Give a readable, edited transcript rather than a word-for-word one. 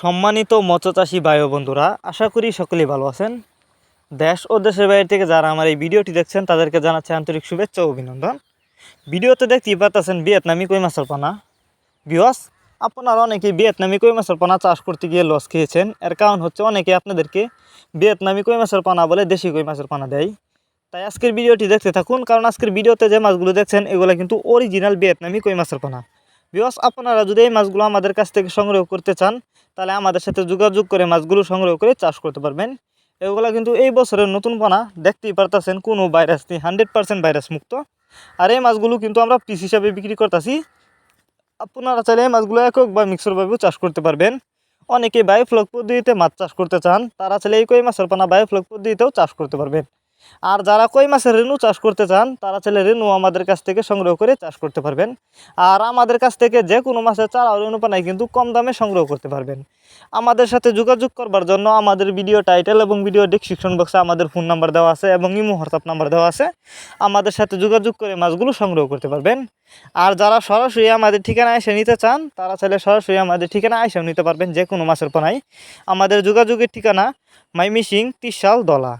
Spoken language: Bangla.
সম্মানিত মৎস্যচাষী ভাই ও বন্ধুরা, আশা করি সকলেই ভালো আছেন। দেশ ও দেশের বাইরে থেকে যারা আমার এই ভিডিওটি দেখছেন তাদেরকে জানাচ্ছি আন্তরিক শুভেচ্ছা ও অভিনন্দন। ভিডিওতে দেখতেই পাচ্ছেন ভিয়েতনামি কই মাছের পোনা। ভিউয়ার্স, আপনারা অনেকেই ভিয়েতনামি কই মাছের পোনা চাষ করতে গিয়ে লস খেয়েছেন। এর কারণ হচ্ছে অনেকে আপনাদেরকে ভিয়েতনামি কই মাছের পোনা বলে দেশি কই মাছের পোনা দেয়। তাই আজকের ভিডিওটি দেখতে থাকুন, কারণ আজকের ভিডিওতে যে মাছগুলো দেখছেন এগুলো কিন্তু অরিজিনাল ভিয়েতনামি কই মাছের পোনা। ভিউয়ার্স, আপনারা যদি এই মাছগুলো আমাদের কাছ থেকে সংগ্রহ করতে চান তাহলে আমাদের সাথে যোগাযোগ করে মাছগুলো সংগ্রহ করে চাষ করতে পারবেন। এগুলো কিন্তু এই বছরের নতুন পোনা, দেখতেই পারতেছেন কোনো ভাইরাস নেই, 100% ভাইরাস মুক্ত। আর এই মাছগুলো কিন্তু আমরা পিস হিসাবে বিক্রি করতেছি। আপনারা চাইলে এই মাছগুলো একক বা মিক্সরভাবেও চাষ করতে পারবেন। অনেকে বায়োফ্লক পদ্ধতিতে মাছ চাষ করতে চান, তারা চাইলে এই কই মাছের পোনা বায়োফ্লক পদ্ধতিতেও চাষ করতে পারবেন। আর যারা কই মাছের রেণু চাষ করতে চান তারা চাইলে রেণু আমাদের কাছ থেকে সংগ্রহ করে চাষ করতে পারবেন। আর আমাদের কাছ থেকে যে কোনো মাছের চারা ও রেণু পানায় কিন্তু কম দামে সংগ্রহ করতে পারবেন। আমাদের সাথে যোগাযোগ করবার জন্য আমাদের ভিডিও টাইটেল এবং ভিডিও ডেসক্রিপশন বক্সে আমাদের ফোন নাম্বার দেওয়া আছে এবং ইমো হোয়াটসঅ্যাপ নাম্বার দেওয়া আছে। আমাদের সাথে যোগাযোগ করে মাছগুলো সংগ্রহ করতে পারবেন। আর যারা সরাসরি আমাদের ঠিকানা এসে নিতে চান তারা চাইলে সরাসরি আমাদের ঠিকানা এসেও নিতে পারবেন। যে কোনো মাছের পোনায় আমাদের যোগাযোগের ঠিকানা মাইমিসিং 30 দলা।